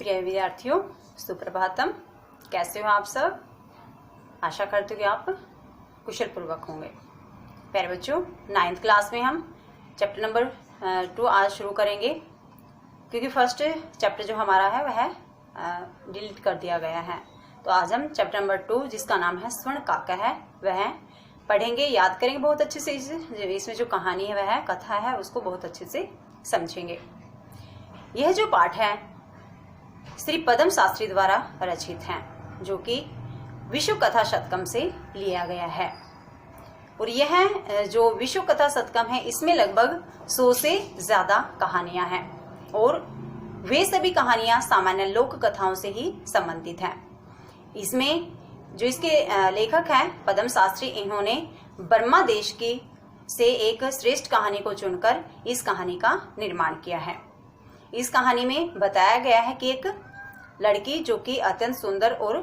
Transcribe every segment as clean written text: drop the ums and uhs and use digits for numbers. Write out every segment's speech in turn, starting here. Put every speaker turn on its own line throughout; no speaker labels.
प्रिय विद्यार्थियों, सुप्रभातम। कैसे हो आप सब? आशा करती हूँ कि आप कुशल पूर्वक होंगे। प्यारे बच्चों, 9th क्लास में हम चैप्टर नंबर 2 आज शुरू करेंगे, क्योंकि फर्स्ट चैप्टर जो हमारा है वह डिलीट कर दिया गया है। तो आज हम चैप्टर नंबर 2, जिसका नाम है स्वर्ण काका है, वह पढ़ेंगे, याद करेंगे बहुत अच्छे से। इसमें जो कहानी है, वह कथा है, उसको बहुत अच्छे से समझेंगे। यह जो पाठ है श्री पद्म शास्त्री द्वारा रचित है, जो कि विश्व कथा शतकम से लिया गया है। और यह जो विश्व कथा शतकम है, इसमें लगभग 100 से ज्यादा कहानियां हैं, और वे सभी कहानियां सामान्य लोक कथाओं से ही संबंधित हैं। इसमें जो इसके लेखक हैं पद्म शास्त्री, इन्होंने बर्मा देश की से एक श्रेष्ठ कहानी को चुनकर इस कहानी का निर्माण किया है। इस कहानी में बताया गया है कि एक लड़की जो कि अत्यंत सुंदर और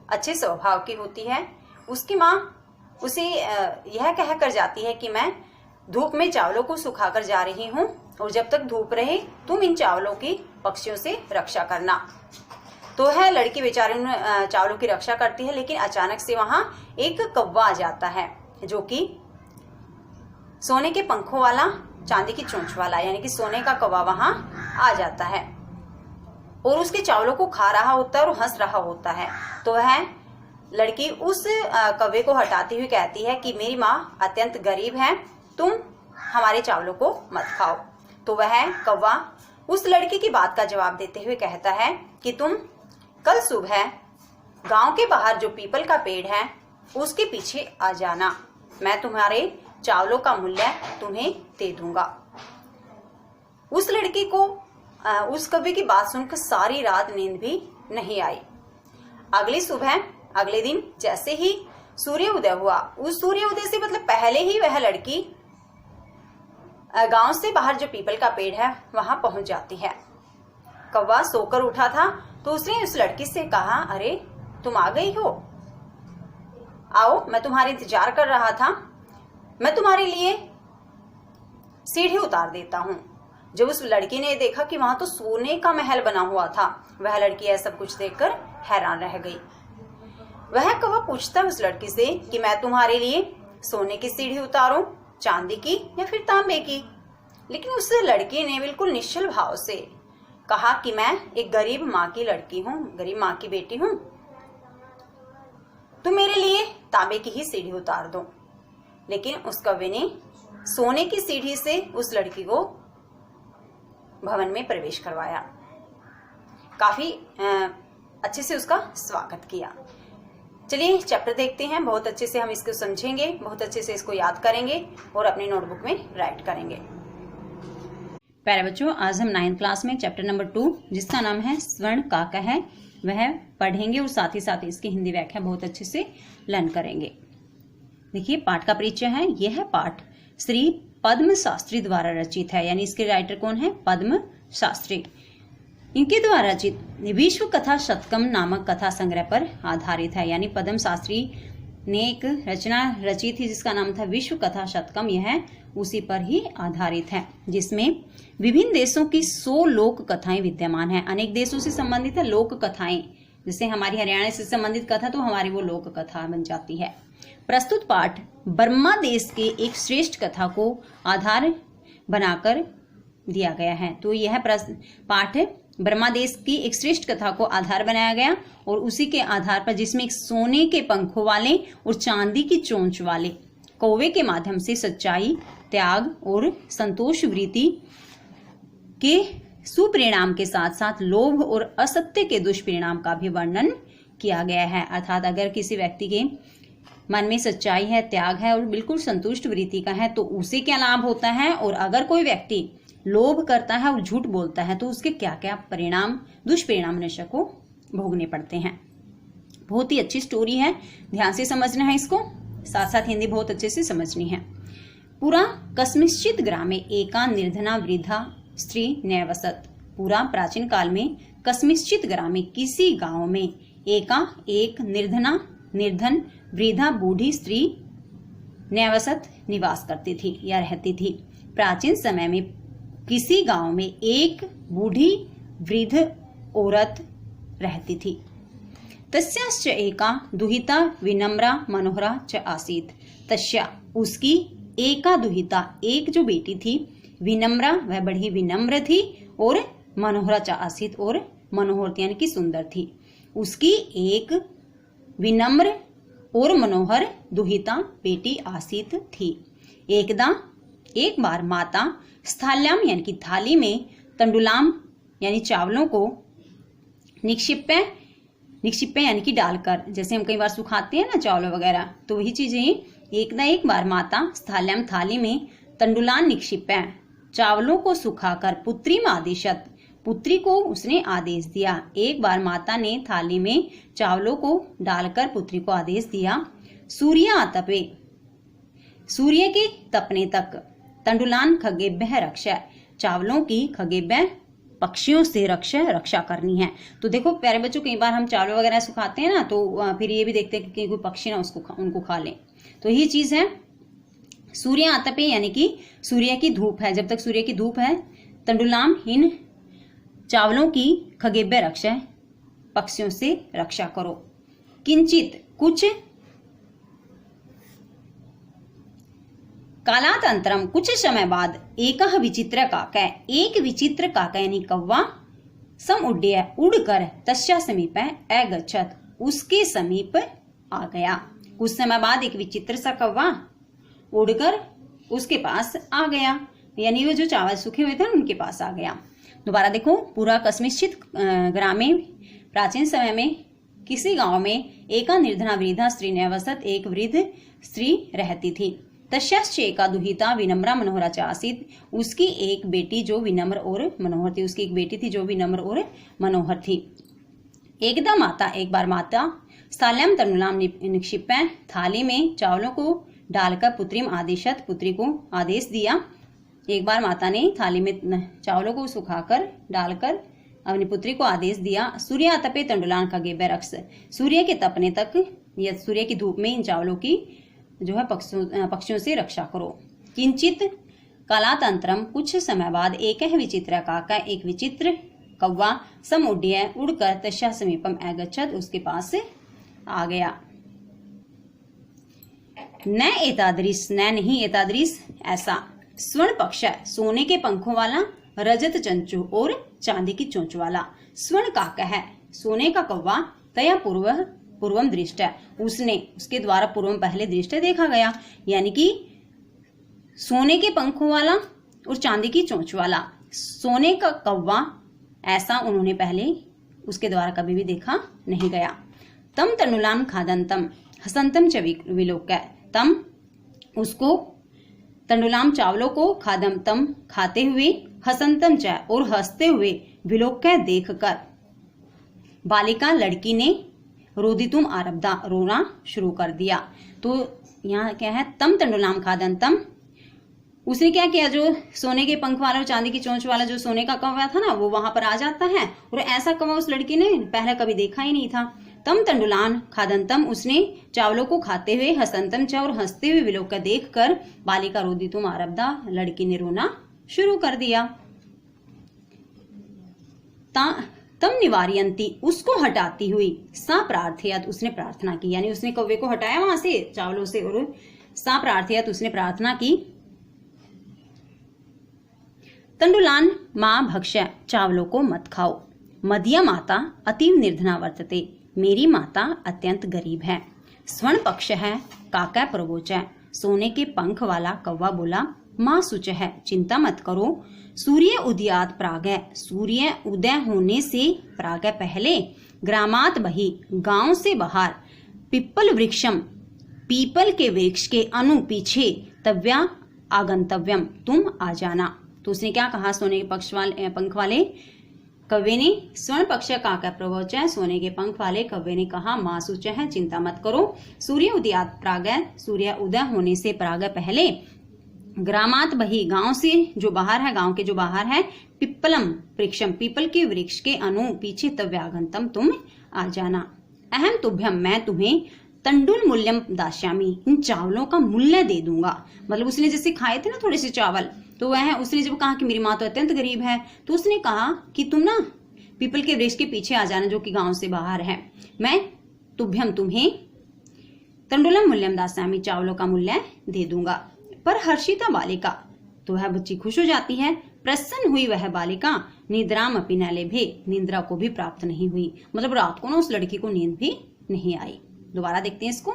अच्छे स्वभाव की होती है, उसकी माँ उसे यह कहकर जाती है कि मैं धूप में चावलों को सुखाकर जा रही हूँ, और जब तक धूप रहे तुम इन चावलों की पक्षियों से रक्षा करना। तो है लड़की बेचारी उन चावलों की रक्षा करती है, लेकिन अचानक से वहां एक कौवा आ जाता है, जो कि सोने के पंखों वाला, चांदी की चोंच वाला, यानी कि सोने का कौवा वहां आ जाता है और उसके चावलों को खा रहा होता है और हंस रहा होता है। तो वह लड़की उस कौवे को हटाती हुई कहती है कि मेरी माँ अत्यंत गरीब है, तुम हमारे चावलों को मत खाओ। तो वह कौवा उस लड़की की बात का जवाब देते हुए कहता है कि तुम कल सुबह गांव के बाहर जो पीपल का पेड़ है, उसके पीछे आ जाना, मैं तुम्हारे चावलों का मूल्य तुम्हें दे दूंगा। उस लड़की को उस कौवे की बात सुनकर सारी रात नींद भी नहीं आई। अगली सुबह, अगले दिन जैसे ही सूर्य उदय हुआ, उस सूर्य उदय से मतलब पहले ही वह लड़की गांव से बाहर जो पीपल का पेड़ है वहां पहुंच जाती है। कौवा सोकर उठा था, तो उसने उस लड़की से कहा, अरे तुम आ गई हो, आओ, मैं तुम्हारा इंतजार कर रहा था, मैं तुम्हारे लिए सीढ़ी उतार देता हूँ। जब उस लड़की ने देखा कि वहां तो सोने का महल बना हुआ था, वह लड़की यह सब कुछ देखकर हैरान रह गई। वह कौवा पूछता उस लड़की से कि मैं तुम्हारे लिए सोने की सीढ़ी उतारूं, चांदी की या फिर तांबे की? लेकिन उस लड़की ने बिल्कुल निश्चल भाव से कहा कि मैं एक गरीब माँ की लड़की हूँ, गरीब माँ की बेटी हूँ, तुम मेरे लिए तांबे की ही सीढ़ी उतार दो। लेकिन उस कौवे ने सोने की सीढ़ी से उस लड़की को भवन में प्रवेश करवाया, काफी अच्छे से उसका स्वागत किया। चलिए चैप्टर देखते हैं, बहुत अच्छे से हम इसको समझेंगे, बहुत अच्छे से इसको याद करेंगे और अपनी नोटबुक में राइट करेंगे। प्यारे बच्चों, आज हम 9th क्लास में चैप्टर नंबर 2, जिसका नाम है स्वर्ण काका है, वह पढ़ेंगे और साथ ही साथ इसकी हिंदी व्याख्या बहुत अच्छे से लर्न करेंगे। देखिए, पाठ का परिचय है। यह पाठ श्री पद्म शास्त्री द्वारा रचित है, यानी इसके राइटर कौन है? पद्म शास्त्री। इनके द्वारा रचित विश्व कथा शतकम नामक कथा संग्रह पर आधारित है, यानी पद्म शास्त्री ने एक रचना रची थी जिसका नाम था विश्व कथा शतकम। यह उसी पर ही आधारित है, जिसमें विभिन्न देशों की 100 लोक कथाएं विद्यमान है। अनेक देशों से संबंधित है लोक कथाएं, जैसे हमारी हरियाणा से संबंधित कथा तो हमारी वो लोक कथा बन जाती है। प्रस्तुत पाठ बर्मा देश के एक श्रेष्ठ कथा को आधार बनाकर दिया गया है। तो यह पाठ बर्मा देश की एक श्रेष्ठ कथा को आधार बनाया गया, और उसी के आधार पर जिसमें एक सोने के पंखों वाले और चांदी की चोंच वाले कौवे के माध्यम से सच्चाई, त्याग और संतोष वृत्ति के सुपरिणाम के साथ साथ लोभ और असत्य के दुष्परिणाम का भी वर्णन किया गया है। अर्थात अगर किसी व्यक्ति के मन में सच्चाई है, त्याग है और बिल्कुल संतुष्ट वृत्ति का है, तो उसे क्या लाभ होता है, और अगर कोई व्यक्ति लोभ करता है और झूठ बोलता है तो उसके क्या क्या परिणाम, दुष्परिणाम मनुष्य को भोगने पड़ते हैं। बहुत ही अच्छी स्टोरी है, ध्यान से समझना है इसको, साथ साथ हिंदी बहुत अच्छे से समझनी है। पूरा कस्मिश्चित ग्रामे एका निर्धना वृद्धा स्त्री न्यवसत। पूरा प्राचीन काल में कस्मिश्चित ग्रामे किसी गांव में एका एक निर्धन वृद्धा बूढ़ी स्त्री न्यवसत निवास करती थी या रहती थी। प्राचीन समय में किसी गांव में एक बूढ़ी वृद्ध औरत रहती थी। तस्याश्च एका दुहिता विनम्रा मनोहरा च आसीत। तस्या उसकी एका दुहिता एक जो बेटी थी, विनम्रा वह बड़ी विनम्र थी, और मनोहरा च आसीत और मनोहर यानी कि सुंदर थी। उसकी एक विनम्र और मनोहर दुहिता बेटी आसीत थी। एक बार माता स्थाल्याम यानी कि थाली में तंडुलाम यानी चावलों को निक्षिप्य यानी कि डालकर, जैसे हम कई बार सुखाते हैं ना चावल वगैरह, तो वही चीजें एक बार माता स्थाल्याम थाली में तंडुलान निक्षिप्य चावलों को सुखाकर पुत्री में आदेशत पुत्री को उसने आदेश दिया। एक बार माता ने थाली में चावलों को डालकर पुत्री को आदेश दिया, सूर्य आतपे सूर्य के तपने तक तंडुलान खगेभ्य रक्षा चावलों की खगेभ्य पक्षियों से रक्षा करनी है। तो देखो प्यारे बच्चों, कई बार हम चावल वगैरह सुखाते हैं ना, तो फिर ये भी देखते हैं कि कोई पक्षी ना उनको खा ले। तो यही चीज है सूर्य आतपे यानी कि सूर्य की धूप है, जब तक सूर्य की धूप है तंडुलाम इन चावलों की खगेभ्य रक्षा पक्षियों से रक्षा करो। किंचित कुछ कालांतरम कुछ समय बाद एक विचित्र काका यानी कौवा सम उड्डय उड़कर तस्या समीप अगच्छत उसके समीप आ गया। कुछ समय बाद एक विचित्र सा कौवा उड़कर उसके पास आ गया, यानी वो जो चावल सूखे हुए थे उनके पास आ गया। दोबारा देखो, पूरा कस्मिश्चित ग्रामे प्राचीन समय में किसी गांव में एका निर्धना वृद्धा स्त्री न्यवसत एक वृद्ध स्त्री रहती थी। तस्याश्च एका दुहिता विनम्रा मनोहरा च आसीत उसकी एक बेटी जो विनम्र और मनोहर थी। उसकी एक बेटी थी जो विनम्र और मनोहर थी। एक बार माता स्थाल्याम तंडुलाम निक्षिप्य थाली में चावलों को डालकर पुत्री को आदेश दिया। एक बार माता ने थाली में चावलों को सुखाकर डालकर अपनी पुत्री को आदेश दिया, सूर्य आतपे तंडुलान खगेभ्य रक्ष सूर्य के तपने तक या सूर्य की धूप में इन चावलों की जो है पक्षियों से रक्षा करो। किंचित कालांतरम कुछ समय बाद एक विचित्र काका एक विचित्र कौवा सम उड्डय उड़कर तस्या समीपम अगच्छत उसके पास आ गया। नहीं एतादृश ऐसा स्वर्ण पक्ष सोने के पंखों वाला, रजत चंचू और चांदी की चोंच वाला। स्वर्ण काका है सोने का कौवा, तया पूर्वम दृष्ट उसके द्वारा पूर्वम पहले दृष्ट देखा गया, यानी कि सोने के पंखों वाला और चांदी की चोंच वाला सोने का कौवा, ऐसा उन्होंने पहले उसके द्वारा कभी भी देखा नहीं गया। तम तंडुलान खादंतम हसंतम च विलोक्य तम उसको तंडुलाम चावलों को खादम तम खाते हुए, हसंतम च और हंसते हुए, विलोक्य देखकर बालिका लड़की ने रोदितुम आरब्धा रोना शुरू कर दिया। तो यहाँ क्या है, तम तंडुलाम खादंतम उसने क्या किया, जो सोने के पंख वाला और चांदी की चोंच वाला जो सोने का कौवा था ना, वो वहां पर आ जाता है, और ऐसा कौवा उस लड़की ने पहले कभी देखा ही नहीं था। तम तंडुलान खादंतम उसने चावलों को खाते हुए, हसंतम च और हंसते हुए, विलोक देख कर बालिका रोदितुम आरब्धा लड़की ने रोना शुरू कर दिया। तम निवारयंती उसको हटाती हुई, सा प्रार्थयत उसने प्रार्थना की, यानी उसने कौवे को हटाया वहां से चावलों से, और सा प्रार्थयत उसने प्रार्थना की। तंडुलान मां भक्ष्य चावलों को मत खाओ, मदिया माता अतीव निर्धना वर्तते मेरी माता अत्यंत गरीब है। स्वर्ण पक्ष है काका प्रवोच सोने के पंख वाला कौवा बोला, मां सुच है चिंता मत करो। सूर्य उदयात प्रागै सूर्य उदय होने से प्रागै पहले, ग्रामात बही गांव से बाहर, पिप्पल वृक्षम पीपल के वृक्ष के अनु पीछे, तव्या आगंतव्यम तुम आ जाना। तो उसने क्या कहा, सोने के पंख वाले कव्वे ने, स्वर्ण पक्ष काका प्रवोच सोने के पंख वाले कव्वे ने कहा, मां सुच है चिंता मत करो। सूर्य उदयात प्रागै सूर्य उदय होने से प्रागै पहले, ग्रामात बही गांव से जो बाहर है, गांव के जो बाहर है, पिप्पलम वृक्षम पीपल के वृक्ष के अनु पीछे, तव्यागंतम तुम आ जाना। अहम तुभ्यम मैं तुम्हें तंडुल मूल्यम दास्यामी इन चावलों का मूल्य दे दूंगा। मतलब उसने जैसे खाए थे ना थोड़े से चावल, तो वह उसने जब कहा कि मेरी माँ तो अत्यंत गरीब है, तो उसने कहा कि तुम ना पीपल के वृक्ष के पीछे आ जाना, जो कि गांव से बाहर है। मैं तुभ्यम तुम्हें तंडुलम मूल्यम दास्यामि, चावलों का मूल्य दे दूंगा। पर हर्षिता बालिका, तो वह बच्ची खुश हो जाती है। प्रसन्न हुई वह बालिका, निद्राम अपि न लेभे, निद्रा को भी प्राप्त नहीं हुई। मतलब रात को ना उस लड़की को नींद भी नहीं आई। दोबारा देखते हैं इसको।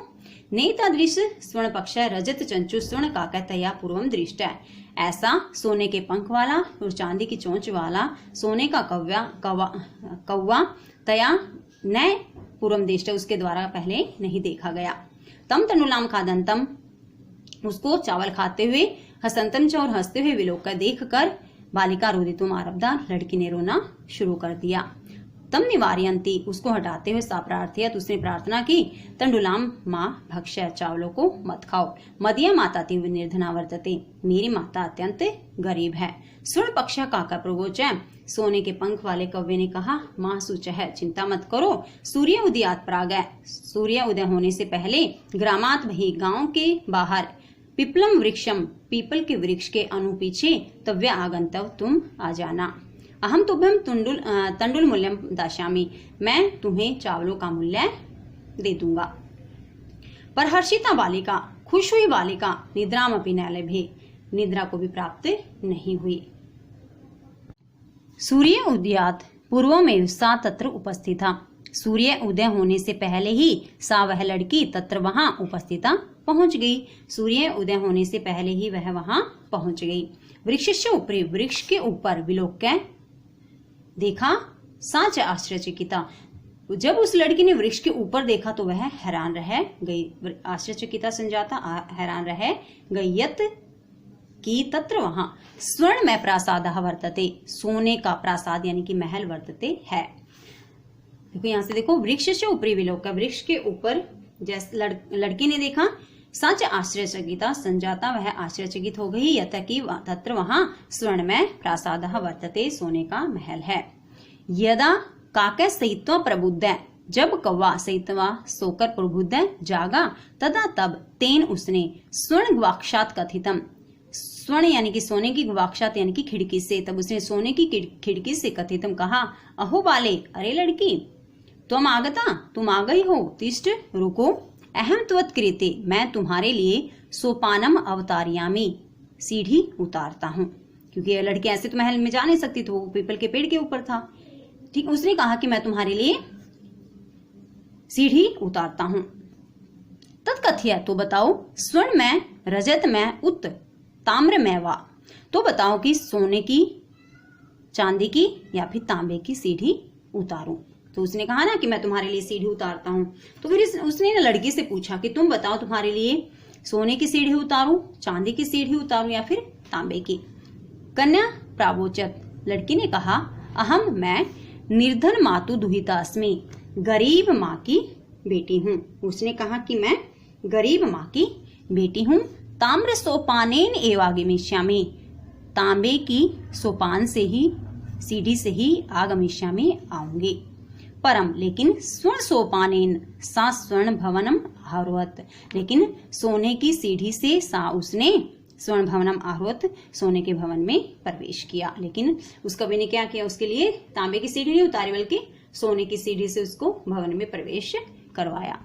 नेतादृश स्वर्ण पक्ष रजत चंचु स्वर्ण काकतया पूर्वम दृष्ट है। ऐसा सोने के पंख वाला और चांदी की चोंच वाला सोने का कौवा तया न पूर्वम दृष्ट, उसके द्वारा पहले नहीं देखा गया। तम तनुलाम खादंतम, उसको चावल खाते हुए, हसंतम च, और हंसते हुए विलोक कर देख कर बालिका रोदितुम आरब्धा, लड़की ने रोना शुरू कर दिया। तम निवार्यंती, उसको हटाते हुए सा प्रार्थयत, उसने प्रार्थना की। तंडुलाम माँ भक्ष्य, चावलों को मत खाओ। मदिया माता तीव्र निर्धना वर्तते, मेरी माता अत्यंत गरीब है। स्वर्ण पक्ष काका प्रवोच, सोने के पंख वाले कव्वे ने कहा, माँ सुच है, चिंता मत करो। सूर्य उदयात प्राग, सूर्य उदय होने से पहले, ग्रामात वही, गांव के बाहर, पिपलम वृक्षम, पीपल के वृक्ष के अनु पीछे, तव्य आगंतव, तुम आ जाना। अहम तुभ्यम तंडुल मूल्यम दास्यामि, मैं तुम्हें चावलों का मूल्य दे दूंगा। पर हर्षिता बालिका, खुश हुई बालिका, निद्राम अपि न लेभे, निद्रा को भी प्राप्त नहीं हुई। सूर्य उदयात पूर्वमेव सा तत्र उपस्थिता, सूर्य उदय होने से पहले ही सा, वह लड़की, तत्र वहां, उपस्थिता, पहुंच गई। सूर्य उदय होने से पहले ही वह वहां पहुंच गई। वृक्ष ऊपरी, वृक्ष के ऊपर, विलोक्य देखा, साच आश्चर्यचकिता, जब उस लड़की ने वृक्ष के ऊपर देखा तो वह हैरान रह गई। आश्चर्यचकिता संजाता, हैरान रह गई। यत की तत्र वहां, स्वर्ण में प्रासाद वर्तते, सोने का प्रासाद यानी कि महल वर्तते है। देखो यहाँ से देखो, वृक्ष से ऊपरी विलोक्य, वृक्ष के ऊपर जैसे लड़की ने देखा, सच आश्चर्यचकिता संजाता, वह आश्चर्यचकित हो गई। यत की तत्र वहां, स्वर्ण में प्रासाद वर्तते, सोने का महल है। यदा काके सहित्वा प्रबुद्ध, जब कौवा सहित्वा सोकर प्रबुद्ध जागा, तदा तब, तेन उसने, स्वर्ण ग्वाक्षात कथितम, स्वर्ण यानी कि सोने की, ग्वाक्षात यानी कि खिड़की से, तब उसने सोने की खिड़की से कथितम कहा, अहो बाले, अरे लड़की, तुम आगता, तुम आ गई हो, तिष्ठ, रुको, अहम त्वत् कृते, मैं तुम्हारे लिए सोपानम अवतारियामी, सीढ़ी उतारता हूँ। क्योंकि यह लड़की ऐसे तो महल में जा नहीं सकती, तो वो पीपल के पेड़ के ऊपर था। ठीक, उसने कहा कि मैं तुम्हारे लिए सीढ़ी उतारता हूँ। तत्कथ्य, तो बताओ, स्वर्ण में, रजत में, उत ताम्र में वा, तो बताओ कि सोने की, चांदी की या फिर तांबे की सीढ़ी उतारूं। तो उसने कहा ना कि मैं तुम्हारे लिए सीढ़ी उतारता हूँ। तो फिर उसने ना लड़की से पूछा कि तुम बताओ, तुम्हारे लिए सोने की सीढ़ी उतारूं, चांदी की सीढ़ी उतारूं या फिर तांबे की। कन्या प्रावोचत, लड़की ने कहा, अहम, मैं, निर्धन मातु दुहिता अस्मि, गरीब माँ की बेटी हूँ। उसने कहा कि मैं गरीब माँ की बेटी हूँ। ताम्र सोपानेन एवागमिष्यामि, तांबे की सोपान से ही, सीढ़ी से ही आगमिष्यामि, आऊंगी। परम, लेकिन स्वर्ण सोपानेन सा स्वर्ण भवनम आरोहत, लेकिन सोने की सीढ़ी से सा, उसने स्वर्ण भवनम आरोहत, सोने के भवन में प्रवेश किया। लेकिन उस कवि ने क्या किया, उसके लिए तांबे की सीढ़ी नहीं उतारी, बल्कि सोने की सीढ़ी से उसको भवन में प्रवेश करवाया।